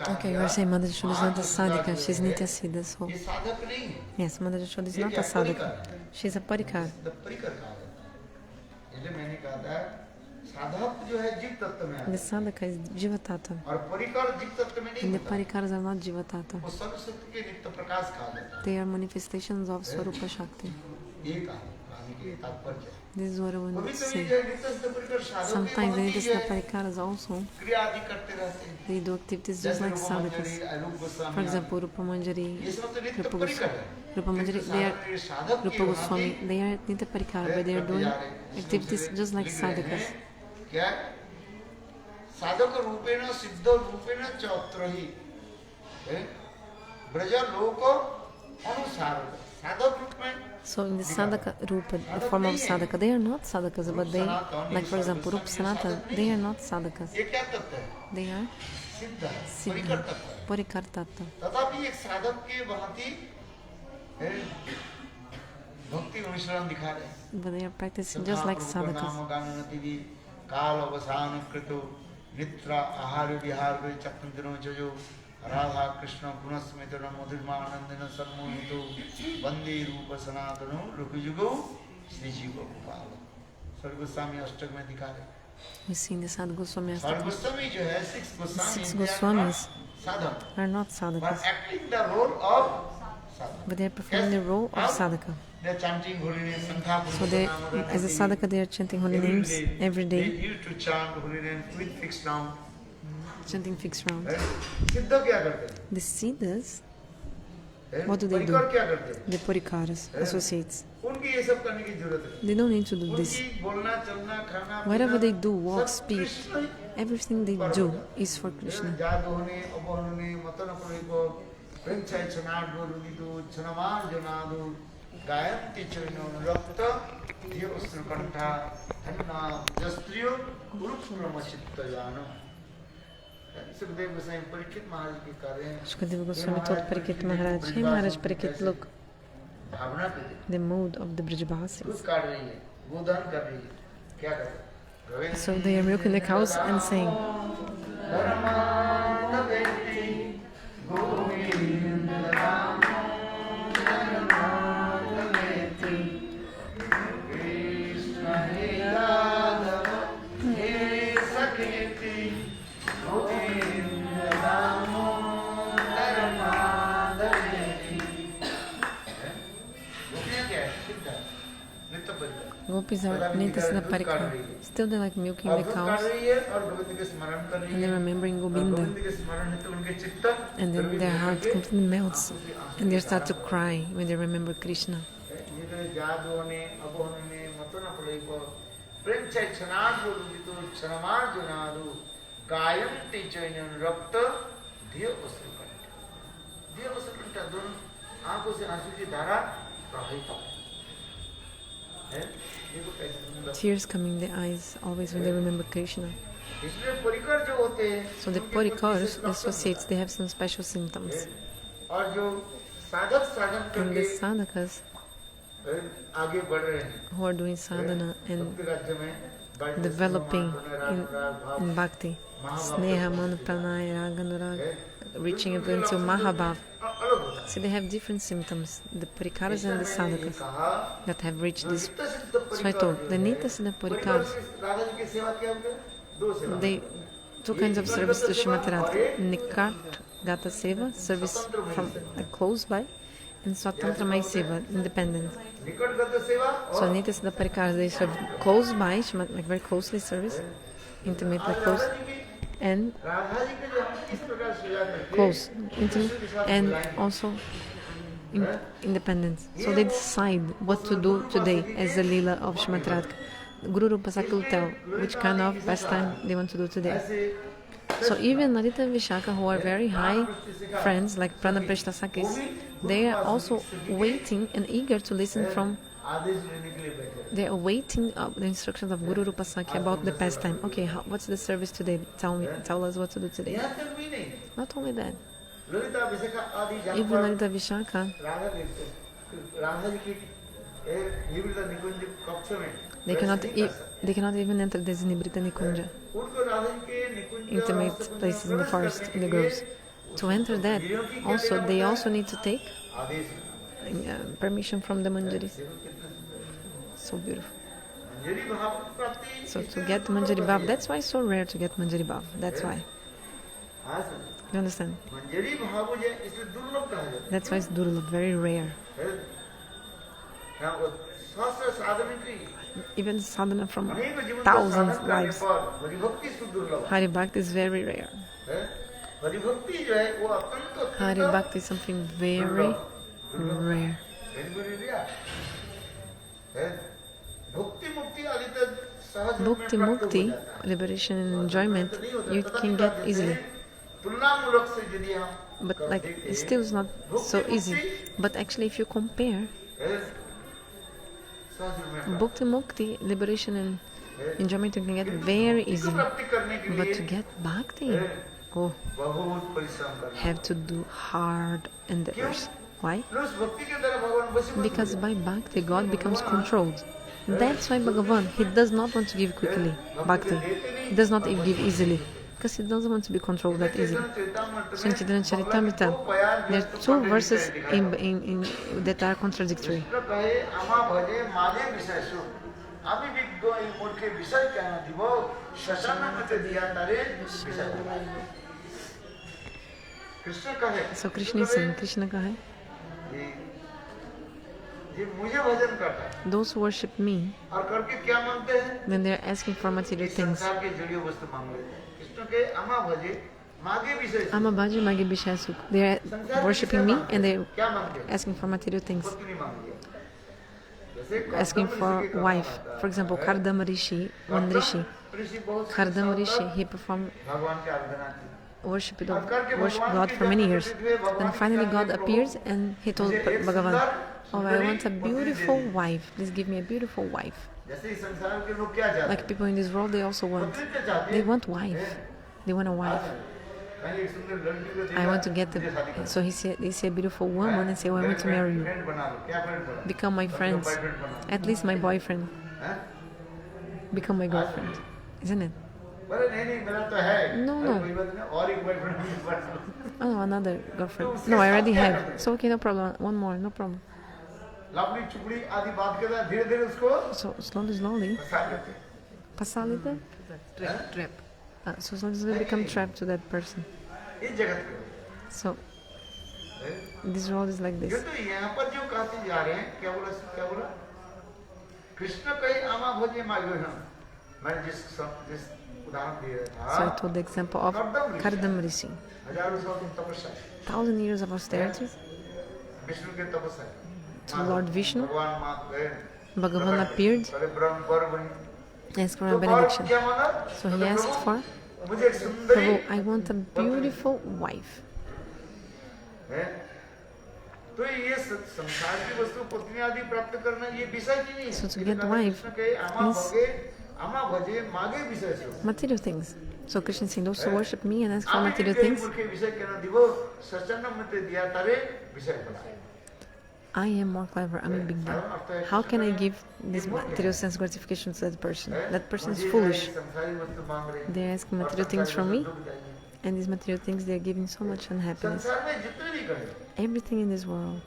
Okay, you are saying Mother Yashoda is not a sadhaka, she is Nitya Siddha, so... Yes, Mother Yashoda is not a sadhaka, she is a parikara. The sadhaka is Jiva Tattva, and the parikaras are not Jiva Tattva. They are manifestations of Swarupa Shakti. This is what I want to say. Sometimes the Nitya parikaras also, they do activities just like sadhakas. For example, Rupa Manjari, Rupa Manjari, they are Rupa Goswami, they are Nitya parikara, but they are doing activities just like sadhakas. Sadhaka rupena siddha rupena chatrahi braja loko anusara. So in the sadhaka rupa, the form of sadhaka, they are not sadhakas, but they, like for example, Rupa Sanatana, they are not sadhakas. They are siddha, parikara tattva. But they are practicing just like sadhakas. Radha Krishna Gunasmitana Madhurma Anandana Sarmohito Bandi Rupa Sanatano Rukujugo Sri Jiva Gopala. Sargoswami Ashtag mein dikha rahe. We see in the Sadhu Goswami Six Goswamis are not but sadhakas, acting the role of sadhaka. but they are performing the role of sadhaka. They are chanting holy names. So they, as a sadhaka, they are chanting holy names every They day, used to chant holy names with fixed round. chanting fixed rounds. Siddha kya karte hain? The siddhas, what do they do? Parikar kya karte hain? The parikaras, associates. उनकी ये सब करने की जरूरत है. They don't need to do this. उनकी बोलना चलना खाना Whatever पीना they do, walk, सब speak, Krishna he. everything they do is for Krishna. जादू होने अबोहन होने मतन अपने को प्रेम चाय चनाड़ बोलूँगी तो चनमार जनादू गायंती चैनो रक्त ये उसने कंठा धन्ना जस्त्रियो उरुप प्रमचित्त जानो. सुखदेव गोसाई परीक्षित महाराज के कार्य हैं. Shukadeva Goswami told Parikshit Maharaj, hey Maharaj Parikshit, look, भावना पे देखो. the mood of the दूध Brajavasis. काट रही है, गोदान कर रही है, क्या कर रही है? So they are milking the cows and saying, Gopis are Nityasada Parikara. Still they like milking the cows and they're remembering Govinda. And then their heart completely melts and they start to cry when they remember Krishna. Tears coming in the eyes always when they remember Krishna. So the parikars, the associates, they have some special symptoms. And the sadhakas who are doing sadhana and developing in bhakti, sneha, man, pranaya, raganurag, reaching up until mahabhav. See, they have different symptoms, the parikaras and the sadhakas that have reached this. So I told, the nitas and the parikaras, they, two kinds of service to Srimati Radhika. Nikat Gata Seva, service from close by, and Swatantra Mai Seva, independent. So nitas and the parikaras, they serve close by, like very closely service, intimately close, and close, intimate, and also independent. So they decide what to do today as the lila of Srimati Radhika. Guru Rupa Sakhi will tell which kind of pastime they want to do today. So even Narita and Vishaka, who are very high friends, like Prana Prishta Sakhis, they are also waiting and eager to listen from. They are waiting the instructions of Guru Rupa Sakhi about the pastime. Okay, what's the service today? Tell us what to do today. Not only that, even Lalita Vishaka, they cannot even enter the Nibrita Nikunja, intimate places in the forest, in the groves. To enter that, they also need to take permission from the manjaris. So beautiful. So to get manjari-bhava, that's why it's so rare to get manjari-bhava. That's why. You understand? That's why it's durlabh, very rare. Even sadhana from thousands lives. Hari-bhakti is very rare. Hari-bhakti is something very rare. Bhukti mukti, liberation and enjoyment, you can get easily. But like, it still is not so easy. But actually, if you compare, Bhukti mukti, liberation and enjoyment, you can get very easily. But to get bhakti, have to do hard endeavors. Why? Because by bhakti, God becomes controlled. That's why Bhagavan, he does not want to give quickly bhakti. He does not give easily. because he doesn't want to be controlled that easily. So in Chaitanya Charitamrita, there are two verses in that are contradictory. So Krishna is saying, Krishna kahe, those who worship me, then they are asking for material things. Ama bhaji mage bishaya sukh. They are worshipping me and they are asking for material things. Asking for wife. For example, Kardama Rishi, one Rishi. Kardama Rishi, he performed worship God for many years. Then finally God appears and he told Bhagavan, oh, I want a beautiful wife. Please give me a beautiful wife. Like people in this world, they also want. They want wife. They want a wife. I want to get the. So they say a beautiful woman and say, oh, I want to marry you. Become my friends. At least my boyfriend. Become my girlfriend. Isn't it? No. Oh, another girlfriend. No, I already have. So okay, no problem. One more, no problem. So slowly. Pasalita? Trap. So slowly become trapped to that person. So this world is like this. So I told the example of Kardama Rishi. 1,000 years of austerity to Lord Vishnu. Bhagavan appeared, asked for a benediction. So he asked for, Prabhu, I want a beautiful wife. So to get wife means material things. So Krishna is saying, those who worship me and ask for material things, I am more clever, I'm a big deal. How can I give this material sense gratification to that person? That person is foolish. They ask material things from me, and these material things, they are giving so much unhappiness. Everything in this world,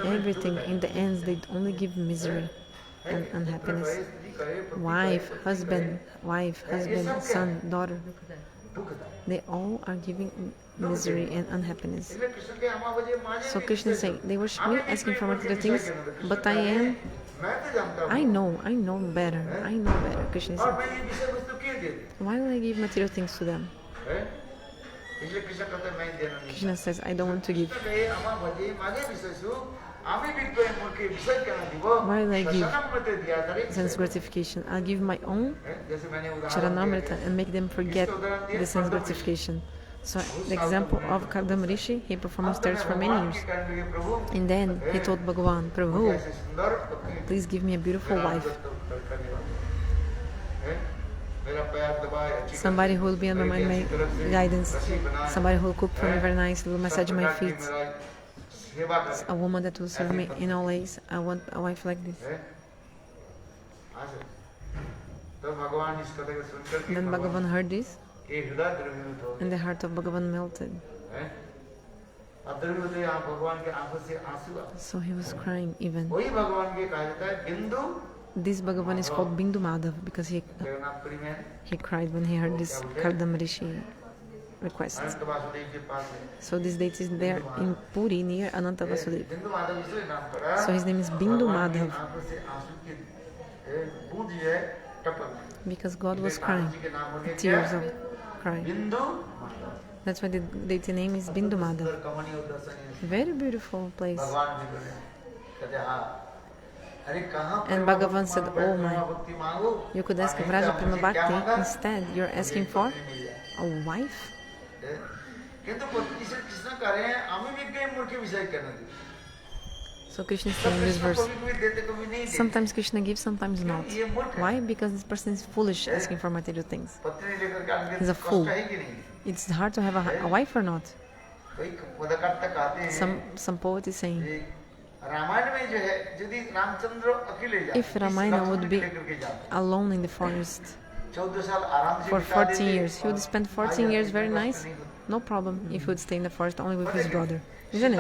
everything, in the ends, they only give misery and unhappiness. Wife, husband, son, daughter, they all are giving misery and unhappiness. So Krishna is saying, they worship me, asking for material things, but I know better. Krishna is saying, why will I give material things to them? Krishna says, I don't want to give. Why will I give sense gratification? I'll give my own charanamrita and make them forget the sense gratification. So the example of Kardama Rishi, he performed austerities for many years. And then he told Bhagavan, Prabhu, please give me a beautiful wife. Somebody who will be under my guidance. Somebody who will cook for me very nicely, will massage my feet. A woman that will serve me in all ways. I want a wife like this. Then Bhagavan heard this, and the heart of Bhagavan melted. So he was crying even. This Bhagavan is called Bindu Madhav because he cried when he heard this Kardama Rishi request. So this deity is there in Puri near Ananta Vasudeva. So his name is Bindu Madhav because God was crying, tears of crying. That's why the deity name is Bindu Madhav. Very beautiful place. And Bhagavan said, oh my, you could ask Vraja Prema Bhakti, instead you're asking for a wife? So Krishna is saying in this verse, sometimes Krishna gives, sometimes not. Why? Because this person is foolish asking for material things. He's a fool. It's hard to have a wife or not. Some poet is saying, if Ramayana would be alone in the forest for 14 years. He would spend 14 years very nice, no problem if he would stay in the forest only with his brother, isn't it?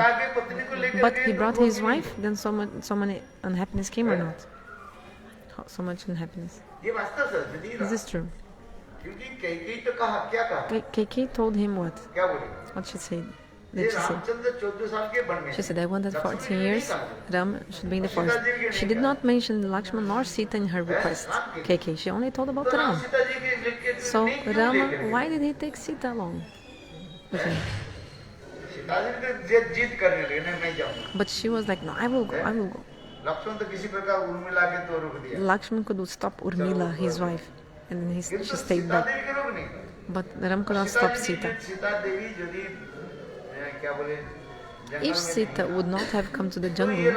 But he brought his wife, then so many unhappiness came or not? So much unhappiness. This is true. Keke told him what? What she said? She said, I wanted 14 years, Ram should be in the forest. She did not mention Lakshman nor Sita in her request. Keke, she only told about Ram. So Rama, why did he take Sita along with him? But she was like, no, I will go, I will go. Lakshman could stop Urmila, his wife, and then she stayed back. But Ram could not stop Sita. If Sita would not have come to the jungle,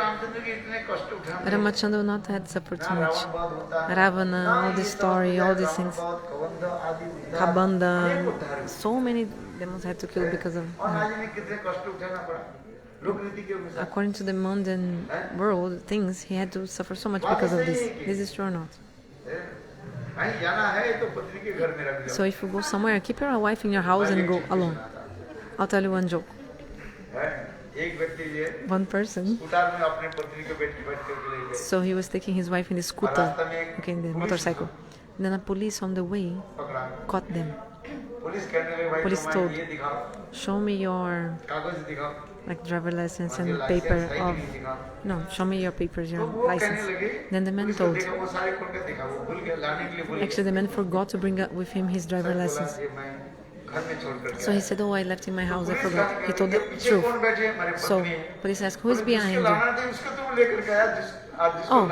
Ramacandra would not have suffered too much. Ravana, all this story, all these things. Kabanda, so many demons had to kill because of her. According to the mundane world things, he had to suffer so much because of this. This is true or not? So if you go somewhere, keep your wife in your house and go alone. I'll tell you one joke. One person, so he was taking his wife in the scooter, okay, in the motorcycle. Then a police on the way caught them. Police told, show me your driver license and paper of, no, show me your papers, your license. Then the man told, actually the man forgot to bring with him his driver license. So he said, oh, I left in my house, I forgot. He told the truth. So police asked, who is behind you? Oh,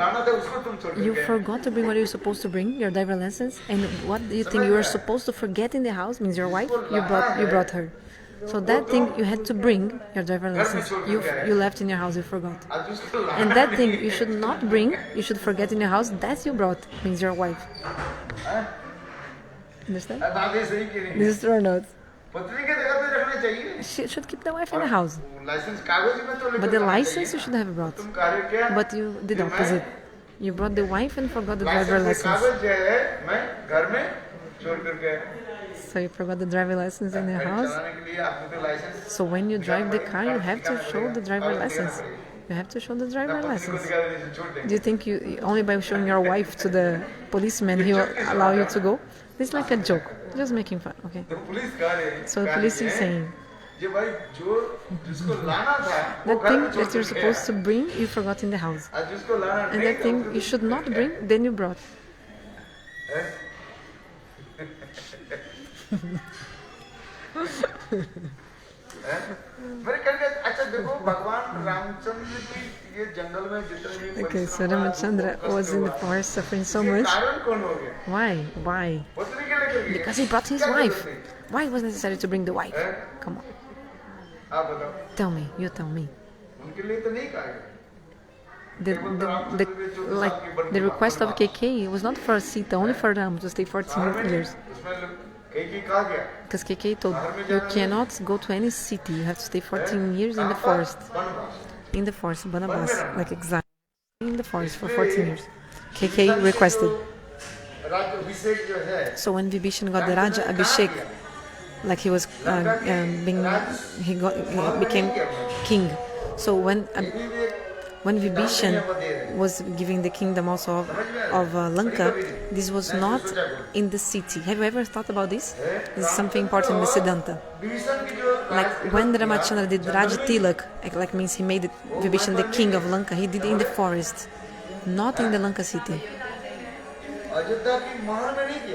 you forgot to bring what you were supposed to bring, your driver license? And what do you think you were supposed to forget in the house? Means your wife? You brought her. So that thing you had to bring, your driver license, you left in your house, you forgot. And that thing you should not bring, you should forget in your house, that you brought, means your wife. Understand? This is true or not? She should keep the wife in the house. But the license you should have brought. But you did the opposite. You brought the wife and forgot the driver license. So you forgot the driver license in the house. So when you drive the car, you have to show the driver license. You have to show the driver license. Do you think you only by showing your wife to the policeman he will allow you to go? This is like a joke, just making fun, okay? So the police is saying, that thing that you're supposed to bring, you forgot in the house. And that thing you should not bring, then you brought. Okay, so Ramacandra was in the forest suffering so much. Why? Because he brought his wife. Why it was necessary to bring the wife? Come on. Tell me, you tell me. The request of KK was not for Sita, only for Ram to stay 14 years. Because KK told, you cannot go to any city, you have to stay 14 years in the forest. In the forest, Banabas, like exactly in the forest for 14 years. KK requested. So when Vibhishan got the Raja Abhishek, like he was he became king. So when Vibhishan was giving the kingdom also of Lanka, this was not in the city. Have you ever thought about this? This is something important in the Siddhanta. Like when Ramacandra did Raj Tilak, like means he made Vibhishan the king of Lanka, he did it in the forest, not in the Lanka city.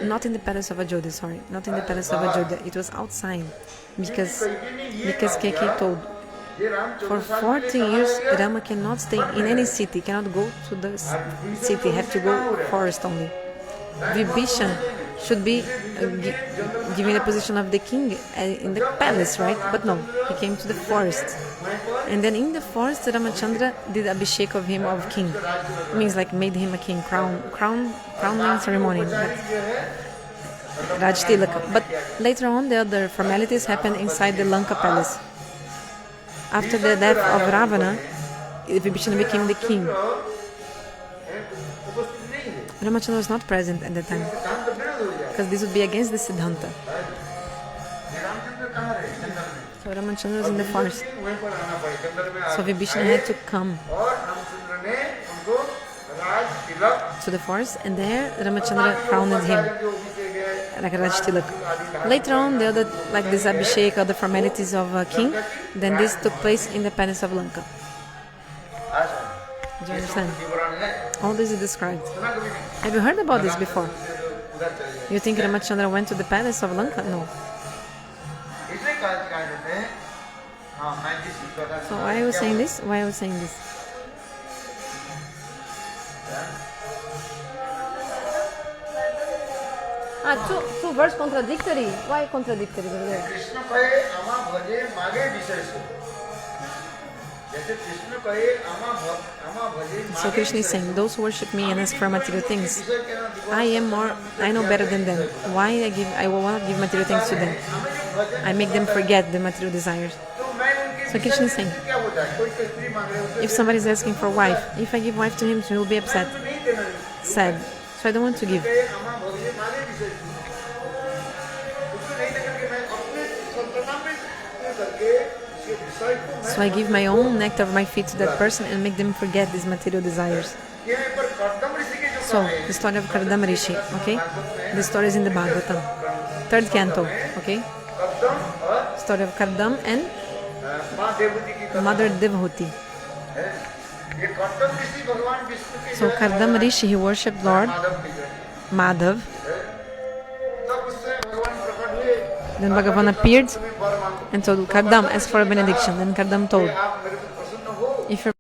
Not in the palace of Yashoda, sorry. Not in the palace of Yashoda. It was outside. Because KK told, for 14 years, Rama cannot stay in any city, cannot go to the city, have to go forest only. Vibhishan should be given the position of the king in the palace, right? But no, he came to the forest. And then in the forest, Ramacandra did Abhishek of him of king. It means like made him a king, crowning ceremony. Raj Tilaka. But later on, the other formalities happened inside the Lanka palace. After the death of Ravana, Vibhishan became the king. Ramacandra was not present at the time. because this would be against the Siddhanta. So Ramacandra was in the forest. So Vibhishana had to come to the forest, and there Ramacandra crowned him like a Raj Tilak. Later on, the other, like this Abhishek, other formalities of a king, then this took place in the palace of Lanka. Do you understand? All this is described. Have you heard about this before? You think Ramacandra went to the palace of Lanka? No. So why are you saying this? Why are you saying this? Two verse contradictory. Why contradictory? So Krishna is saying, those who worship me and ask for material things, I know better than them. Why I will not give material things to them? I make them forget the material desires. So Krishna is saying, if somebody is asking for a wife, if I give wife to him, he will be upset, sad. So I don't want to give. So I give my own nectar of my feet to that person and make them forget these material desires. So, the story of Kardama Rishi, okay? The story is in the Bhagavatam, 3rd canto, okay? Story of Kardam and Mother Devahuti. So Kardama Rishi, he worshipped Lord Madhav. Then Bhagavan appeared and told Kardam, ask for a benediction. Then Kardam told, if you're